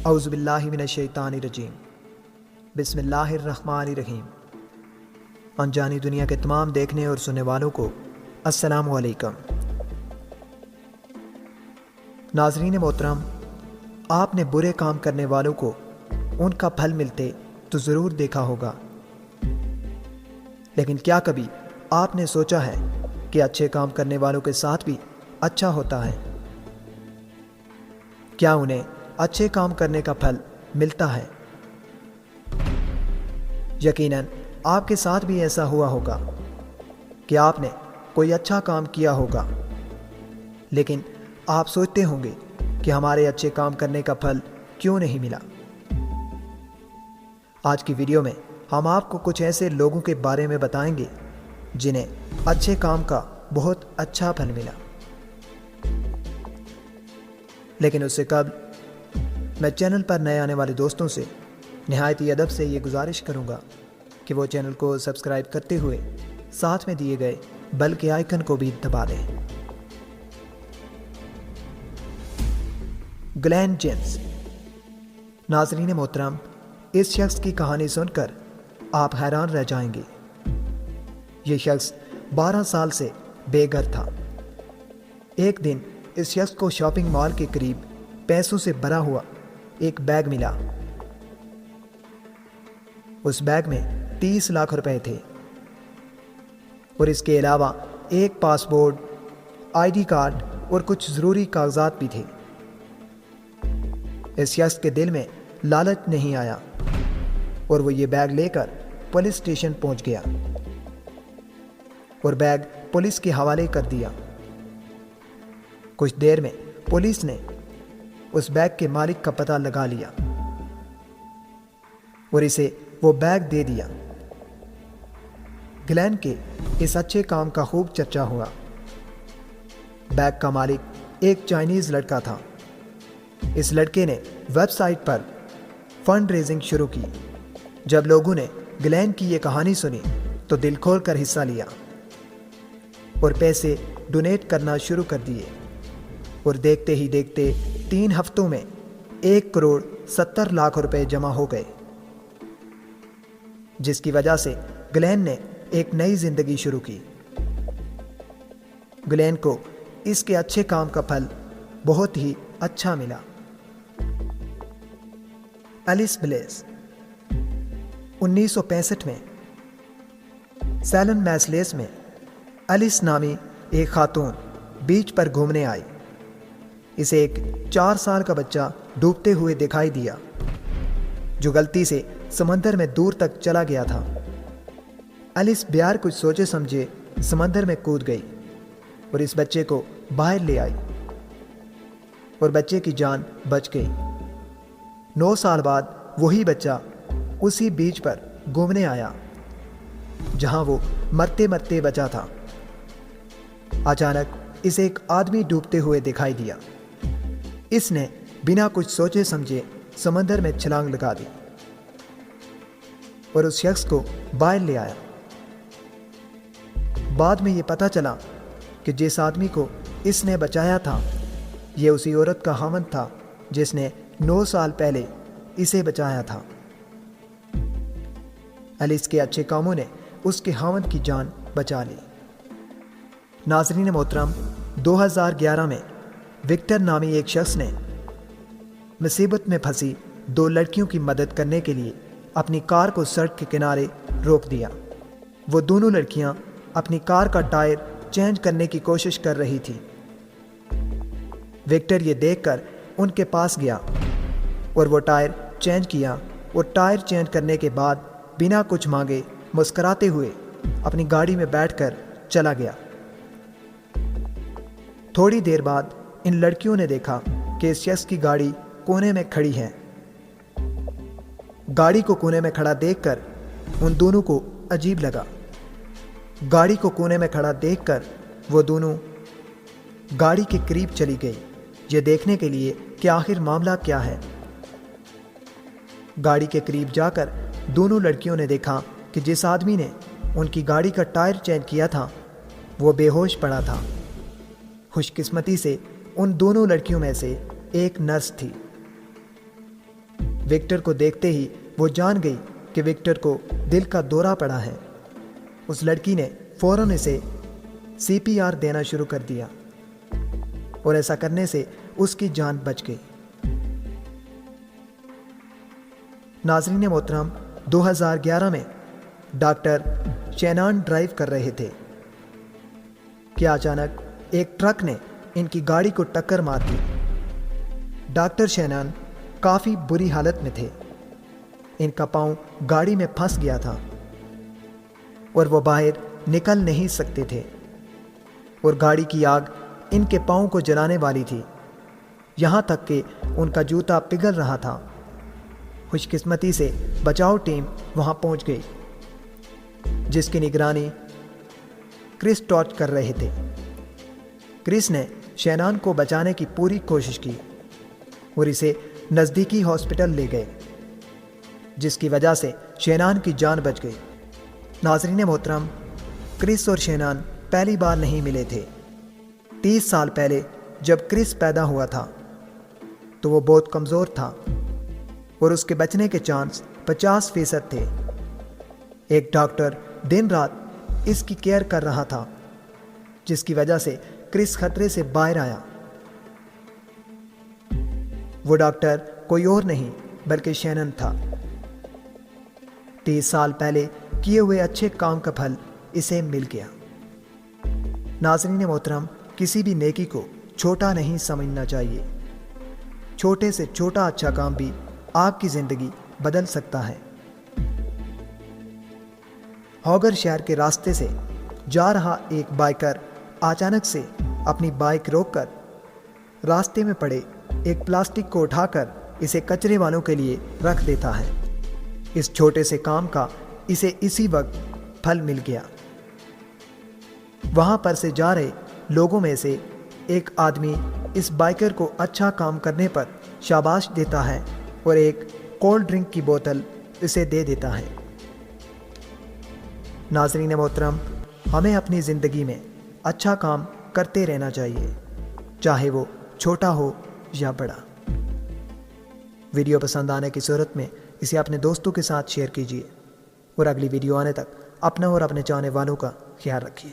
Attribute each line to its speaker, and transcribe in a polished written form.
Speaker 1: اعوذ باللہ من الشیطان الرجیم، بسم اللہ الرحمن الرحیم۔ انجانی دنیا کے تمام دیکھنے اور سننے والوں کو السلام علیکم۔ ناظرین محترم، آپ نے برے کام کرنے والوں کو ان کا پھل ملتے تو ضرور دیکھا ہوگا، لیکن کیا کبھی آپ نے سوچا ہے کہ اچھے کام کرنے والوں کے ساتھ بھی اچھا ہوتا ہے؟ کیا انہیں اچھے کام کرنے کا پھل ملتا ہے؟ یقیناً آپ کے ساتھ بھی ایسا ہوا ہوگا کہ آپ نے کوئی اچھا کام کیا ہوگا، لیکن آپ سوچتے ہوں گے کہ ہمارے اچھے کام کرنے کا پھل کیوں نہیں ملا۔ آج کی ویڈیو میں ہم آپ کو کچھ ایسے لوگوں کے بارے میں بتائیں گے جنہیں اچھے کام کا بہت اچھا پھل ملا، لیکن اس سے قبل میں چینل پر نئے آنے والے دوستوں سے نہایت ہی ادب سے یہ گزارش کروں گا کہ وہ چینل کو سبسکرائب کرتے ہوئے ساتھ میں دیے گئے بیل کے آئیکن کو بھی دبا دیں۔ Glenn James. ناظرین محترم، اس شخص کی کہانی سن کر آپ حیران رہ جائیں گے۔ یہ شخص 12 سال سے بے گھر تھا۔ ایک دن اس شخص کو شاپنگ مال کے قریب پیسوں سے بھرا ہوا ایک بیگ ملا۔ اس بیگ میں 30 لاکھ روپے تھے اور اس کے علاوہ ایک پاسپورٹ، آئی ڈی کارڈ اور کچھ ضروری کاغذات بھی تھے۔ اس شخص کے دل میں لالچ نہیں آیا اور وہ یہ بیگ لے کر پولیس اسٹیشن پہنچ گیا اور بیگ پولیس کے حوالے کر دیا۔ کچھ دیر میں پولیس نے اس بیگ کے مالک کا پتہ لگا لیا اور اسے وہ بیگ دے دیا۔ گلین کے اس اچھے کام کا خوب چرچا ہوا۔ بیگ کا مالک ایک چائنیز لڑکا تھا۔ اس لڑکے نے ویب سائٹ پر فنڈ ریزنگ شروع کی۔ جب لوگوں نے گلین کی یہ کہانی سنی تو دل کھول کر حصہ لیا اور پیسے ڈونیٹ کرنا شروع کر دیے، اور دیکھتے ہی دیکھتے 3 ہفتوں میں 1,70,00,000 روپے جمع ہو گئے، جس کی وجہ سے گلین نے ایک نئی زندگی شروع کی۔ گلین کو اس کے اچھے کام کا پھل بہت ہی اچھا ملا۔ Else bless. 1965 میں سیلن میسلیس میں ایلس نامی ایک خاتون بیچ پر گھومنے آئی۔ اسے ایک 4 سال کا بچہ ڈوبتے ہوئے دکھائی دیا جو غلطی سے سمندر میں دور تک چلا گیا تھا۔ ایلس بغیر کچھ سوچے سمجھے سمندر میں کود گئی اور اس بچے کو باہر لے آئی اور بچے کی جان بچ گئی۔ 9 سال بعد وہی بچہ اسی بیچ پر گھومنے آیا جہاں وہ مرتے مرتے بچا تھا۔ اچانک اسے ایک آدمی ڈوبتے ہوئے دکھائی دیا۔ اس نے بنا کچھ سوچے سمجھے سمندر میں چھلانگ لگا دی اور اس شخص کو باہر لے آیا۔ بعد میں یہ پتہ چلا کہ جس آدمی کو اس نے بچایا تھا یہ اسی عورت کا خاوند تھا جس نے 9 سال پہلے اسے بچایا تھا۔ ایلس کے اچھے کاموں نے اس کے خاوند کی جان بچا لی۔ ناظرین محترم، 2011 میں وکٹر نامی ایک شخص نے مصیبت میں پھنسی 2 لڑکیوں کی مدد کرنے کے لیے اپنی کار کو سڑک کے کنارے روک دیا۔ وہ دونوں لڑکیاں اپنی کار کا ٹائر چینج کرنے کی کوشش کر رہی تھی۔ وکٹر یہ دیکھ کر ان کے پاس گیا اور وہ ٹائر چینج کیا اور ٹائر چینج کرنے کے بعد بنا کچھ مانگے مسکراتے ہوئے اپنی گاڑی میں بیٹھ کر چلا گیا۔ تھوڑی دیر بعد ان لڑکیوں نے دیکھا کہ اس شخص کی گاڑی کونے میں کھڑی ہے۔ گاڑی کو کونے میں کھڑا دیکھ کر ان دونوں کو عجیب لگا۔ گاڑی کو کونے میں کھڑا دیکھ کر وہ دونوں گاڑی کے قریب چلی گئی، یہ دیکھنے کے لیے کہ آخر معاملہ کیا ہے۔ گاڑی کے قریب جا کر دونوں لڑکیوں نے دیکھا کہ جس آدمی نے ان کی گاڑی کا ٹائر چینج کیا تھا وہ بے ہوش پڑا تھا۔ خوش قسمتی سے ان دونوں لڑکیوں میں سے ایک نرس تھی۔ وکٹر کو دیکھتے ہی وہ جان گئی کہ وکٹر کو دل کا دورہ پڑا ہے۔ اس لڑکی نے فوراً اسے CPR دینا شروع کر دیا اور ایسا کرنے سے اس کی جان بچ گئی۔ ناظرین محترم، 2011 میں ڈاکٹر شینان ڈرائیو کر رہے تھے کہ اچانک ایک ٹرک نے ان کی گاڑی کو ٹکر مار دی۔ ڈاکٹر شینان کافی بری حالت میں تھے، ان کا پاؤں گاڑی میں پھنس گیا تھا اور وہ باہر نکل نہیں سکتے تھے، اور گاڑی کی آگ ان کے پاؤں کو جلانے والی تھی، یہاں تک کہ ان کا جوتا پگھل رہا تھا۔ خوش قسمتی سے بچاؤ ٹیم وہاں پہنچ گئی، جس کی نگرانی کرس ٹارچ کر رہے تھے۔ کرس نے شینان کو بچانے کی پوری کوشش کی اور اسے نزدیکی ہاسپٹل لے گئے، جس کی وجہ سے شینان کی جان بچ گئی۔ ناظرین محترم، کرس اور شینان پہلی بار نہیں ملے تھے۔ 30 سال پہلے جب کرس پیدا ہوا تھا تو وہ بہت کمزور تھا اور اس کے بچنے کے چانس 50% تھے۔ ایک ڈاکٹر دن رات اس کی کیئر کر رہا تھا، جس کی وجہ سے کرس خطرے سے باہر آیا۔ وہ ڈاکٹر کوئی اور نہیں بلکہ شینن تھا۔ 30 سال پہلے کیے ہوئے اچھے کام کا پھل اسے مل گیا۔ ناظرین محترم، کسی بھی نیکی کو چھوٹا نہیں سمجھنا چاہیے۔ چھوٹے سے چھوٹا اچھا کام بھی آپ کی زندگی بدل سکتا ہے۔ ہوگر شہر کے راستے سے جا رہا ایک بائکر اچانک سے اپنی بائک روک کر راستے میں پڑے ایک پلاسٹک کو اٹھا کر اسے کچرے والوں کے لیے رکھ دیتا ہے۔ اس چھوٹے سے کام کا اسے اسی وقت پھل مل گیا۔ وہاں پر سے جا رہے لوگوں میں سے ایک آدمی اس بائکر کو اچھا کام کرنے پر شاباش دیتا ہے اور ایک کولڈ ڈرنک کی بوتل اسے دے دیتا ہے۔ ناظرین محترم، ہمیں اپنی زندگی میں اچھا کام کرتے رہنا چاہیے، چاہے وہ چھوٹا ہو یا بڑا۔ ویڈیو پسند آنے کی صورت میں اسے اپنے دوستوں کے ساتھ شیئر کیجیے اور اگلی ویڈیو آنے تک اپنا اور اپنے چاہنے والوں کا خیال رکھیے۔